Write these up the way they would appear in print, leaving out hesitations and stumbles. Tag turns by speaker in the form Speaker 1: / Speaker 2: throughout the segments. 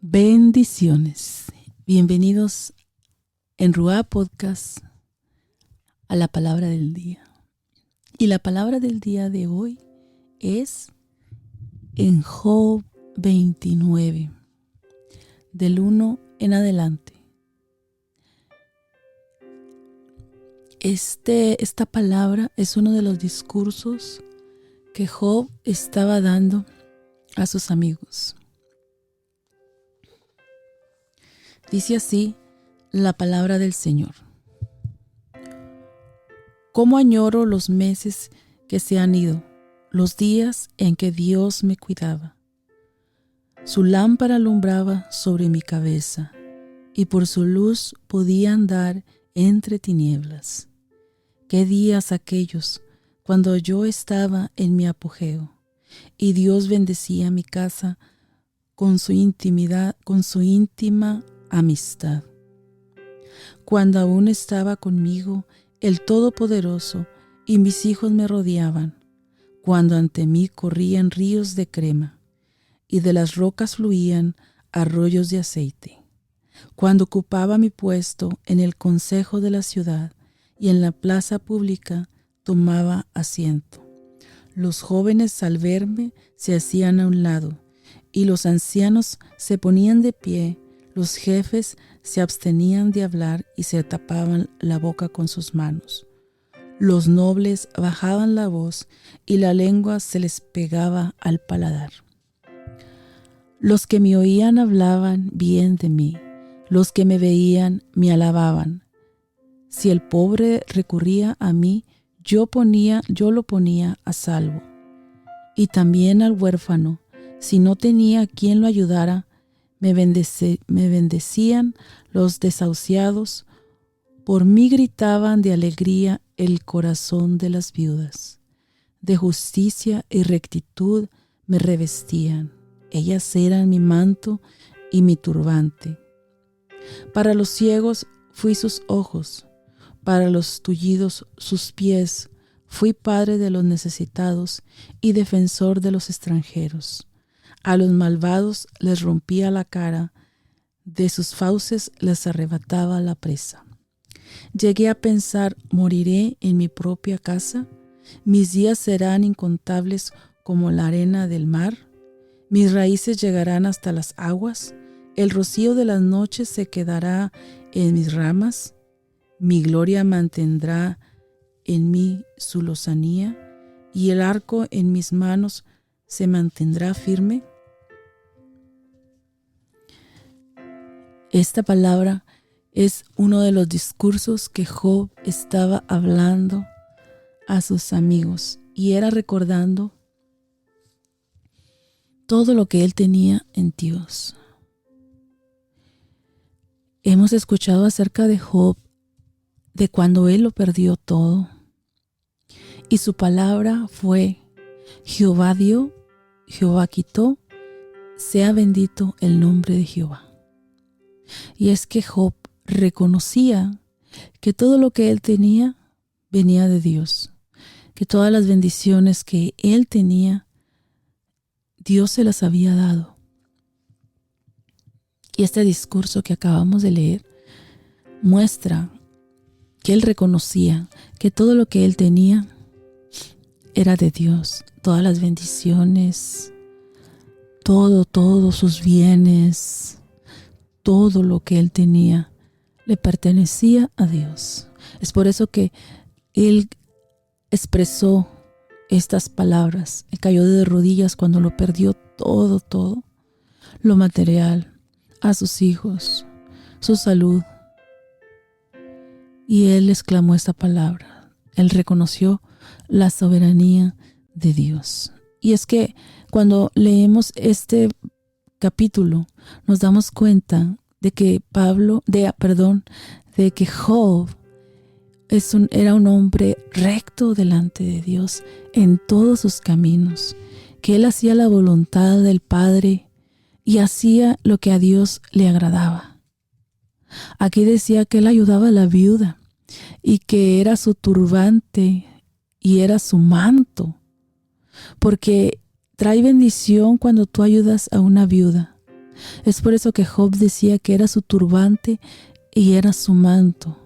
Speaker 1: Bendiciones. Bienvenidos en Ruá Podcast a la palabra del día. Y la palabra del día de hoy es en Job 29, del 1 en adelante. Esta palabra es uno de los discursos que Job estaba dando a sus amigos. Dice así la palabra del Señor. Cómo añoro los meses que se han ido, los días en que Dios me cuidaba. Su lámpara alumbraba sobre mi cabeza, y por su luz podía andar entre tinieblas. Qué días aquellos cuando yo estaba en mi apogeo, y Dios bendecía mi casa con su íntima amistad. Cuando aún estaba conmigo el Todopoderoso y mis hijos me rodeaban, cuando ante mí corrían ríos de crema y de las rocas fluían arroyos de aceite, cuando ocupaba mi puesto en el consejo de la ciudad y en la plaza pública tomaba asiento. Los jóvenes al verme se hacían a un lado y los ancianos se ponían de pie. Los jefes se abstenían de hablar y se tapaban la boca con sus manos. Los nobles bajaban la voz y la lengua se les pegaba al paladar. Los que me oían hablaban bien de mí, los que me veían me alababan. Si el pobre recurría a mí, yo lo ponía a salvo. Y también al huérfano, si no tenía quien lo ayudara, me bendecían los desahuciados, por mí gritaban de alegría el corazón de las viudas. De justicia y rectitud me revestían, ellas eran mi manto y mi turbante. Para los ciegos fui sus ojos, para los tullidos sus pies, fui padre de los necesitados y defensor de los extranjeros. A los malvados les rompía la cara, de sus fauces les arrebataba la presa. Llegué a pensar, ¿moriré en mi propia casa? ¿Mis días serán incontables como la arena del mar? ¿Mis raíces llegarán hasta las aguas? ¿El rocío de las noches se quedará en mis ramas? ¿Mi gloria mantendrá en mí su lozanía? ¿Y el arco en mis manos se mantendrá firme? Esta palabra es uno de los discursos que Job estaba hablando a sus amigos y era recordando todo lo que él tenía en Dios. Hemos escuchado acerca de Job, de cuando él lo perdió todo. Y su palabra fue: Jehová dio, Jehová quitó, sea bendito el nombre de Jehová. Y es que Job reconocía que todo lo que él tenía venía de Dios, que todas las bendiciones que él tenía, Dios se las había dado. Y este discurso que acabamos de leer muestra que él reconocía que todo lo que él tenía era de Dios, todas las bendiciones, todos sus bienes, todo lo que él tenía le pertenecía a Dios. Es por eso que él expresó estas palabras. Él cayó de rodillas cuando lo perdió todo, lo material, a sus hijos, su salud. Y él exclamó esta palabra. Él reconoció la soberanía de Dios. Y es que cuando leemos este capítulo nos damos cuenta de que de que Job era un hombre recto delante de Dios en todos sus caminos, que él hacía la voluntad del Padre y hacía lo que a Dios le agradaba. Aquí decía que él ayudaba a la viuda y que era su turbante y era su manto, porque trae bendición cuando tú ayudas a una viuda. Es por eso que Job decía que era su turbante y era su manto.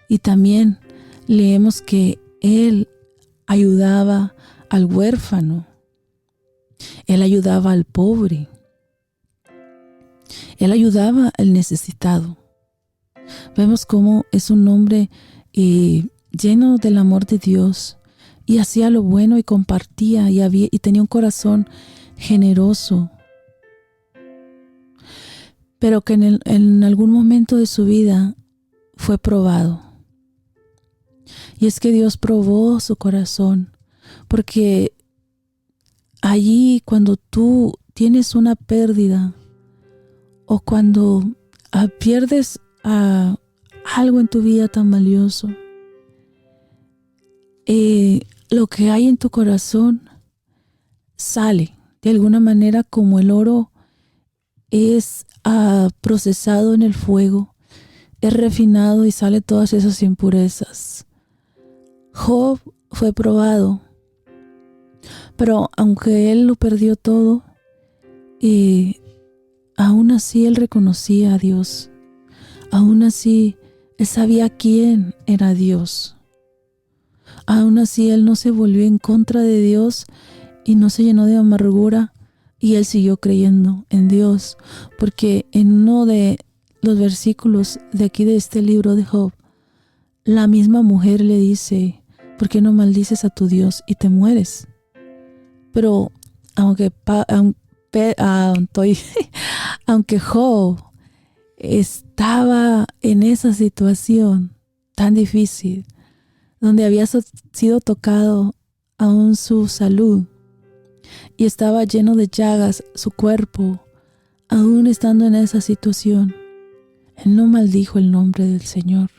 Speaker 1: Y también leemos que él ayudaba al huérfano, él ayudaba al pobre, él ayudaba al necesitado. Vemos cómo es un hombre lleno del amor de Dios y hacía lo bueno y compartía y tenía un corazón generoso. Pero que en algún momento de su vida fue probado. Y es que Dios probó su corazón, porque allí cuando tú tienes una pérdida o cuando pierdes algo en tu vida tan valioso, lo que hay en tu corazón sale de alguna manera, como el oro es procesado en el fuego, es refinado y sale todas esas impurezas. Job fue probado, pero aunque él lo perdió todo, aún así él reconocía a Dios. Aún así él sabía quién era Dios. Aún así él no se volvió en contra de Dios y no se llenó de amargura, y él siguió creyendo en Dios, porque en uno de los versículos de aquí de este libro de Job, la misma mujer le dice: ¿por qué no maldices a tu Dios y te mueres? Pero aunque Job estaba en esa situación tan difícil, donde había sido tocado aún su salud y estaba lleno de llagas su cuerpo, aún estando en esa situación, él no maldijo el nombre del Señor.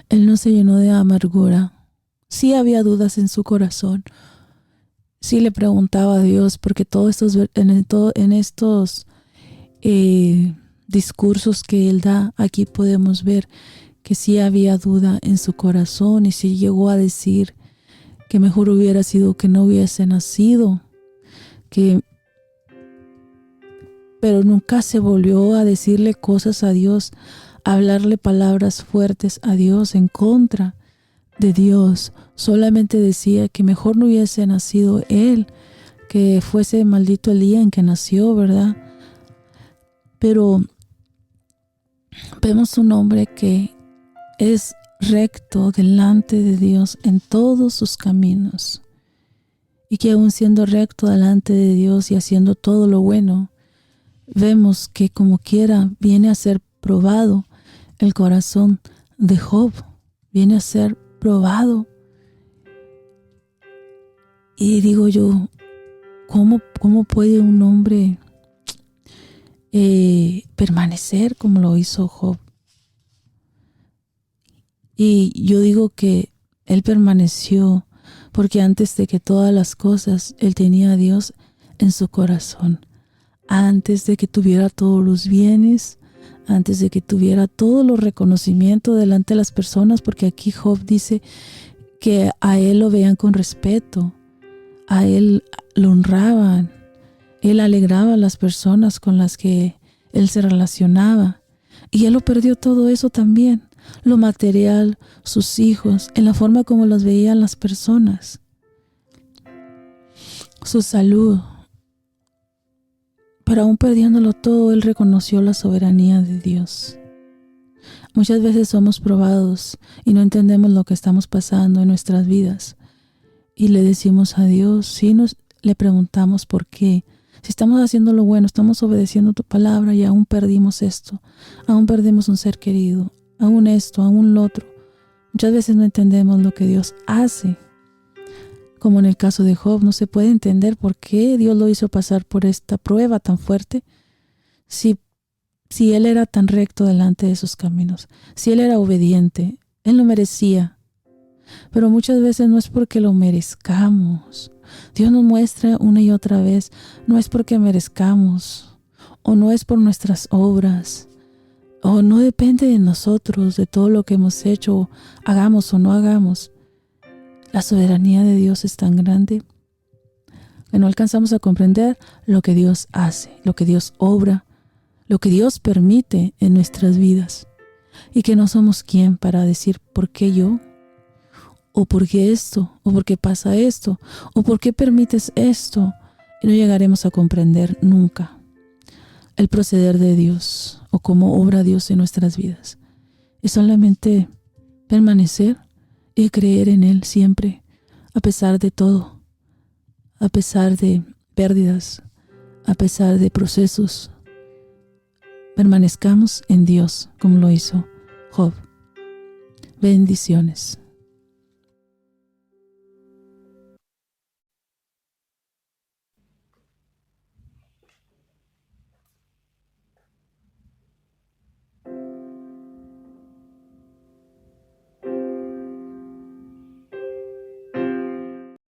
Speaker 1: Él no se llenó de amargura. Sí había dudas en su corazón. Sí le preguntaba a Dios, porque en estos discursos que él da, aquí podemos ver que sí había duda en su corazón, y sí llegó a decir que mejor hubiera sido que no hubiese nacido, pero nunca se volvió a decirle cosas a Dios, a hablarle palabras fuertes a Dios en contra de Dios. Solamente decía que mejor no hubiese nacido él, que fuese maldito el día en que nació, ¿verdad? Pero vemos un hombre que es recto delante de Dios en todos sus caminos, y que aún siendo recto delante de Dios y haciendo todo lo bueno, vemos que como quiera viene a ser probado el corazón de Job, viene a ser probado. Y digo yo, ¿cómo puede un hombre permanecer como lo hizo Job? Y yo digo que él permaneció porque antes de que todas las cosas, él tenía a Dios en su corazón. Antes de que tuviera todos los bienes, antes de que tuviera todos los reconocimientos delante de las personas, porque aquí Job dice que a él lo veían con respeto, a él lo honraban, él alegraba a las personas con las que él se relacionaba, y él lo perdió todo eso también, lo material, sus hijos, en la forma como los veían las personas, su salud. Pero aún perdiéndolo todo, él reconoció la soberanía de Dios. Muchas veces somos probados y no entendemos lo que estamos pasando en nuestras vidas, y le decimos a Dios, le preguntamos por qué. Si estamos haciendo lo bueno, estamos obedeciendo tu palabra, y aún perdimos esto, aún perdimos un ser querido, aún esto, aún lo otro. Muchas veces no entendemos lo que Dios hace. Como en el caso de Job, no se puede entender por qué Dios lo hizo pasar por esta prueba tan fuerte, si él era tan recto delante de sus caminos, si él era obediente, él lo merecía. Pero muchas veces no es porque lo merezcamos. Dios nos muestra una y otra vez, no es porque merezcamos, o no es por nuestras obras, o no depende de nosotros, de todo lo que hemos hecho, hagamos o no hagamos. La soberanía de Dios es tan grande que no alcanzamos a comprender lo que Dios hace, lo que Dios obra, lo que Dios permite en nuestras vidas. Y que no somos quien para decir ¿por qué yo? ¿O por qué esto? ¿O por qué pasa esto? ¿O por qué permites esto? Y no llegaremos a comprender nunca el proceder de Dios o cómo obra Dios en nuestras vidas. Es solamente permanecer y creer en Él siempre, a pesar de todo, a pesar de pérdidas, a pesar de procesos. Permanezcamos en Dios como lo hizo Job. Bendiciones.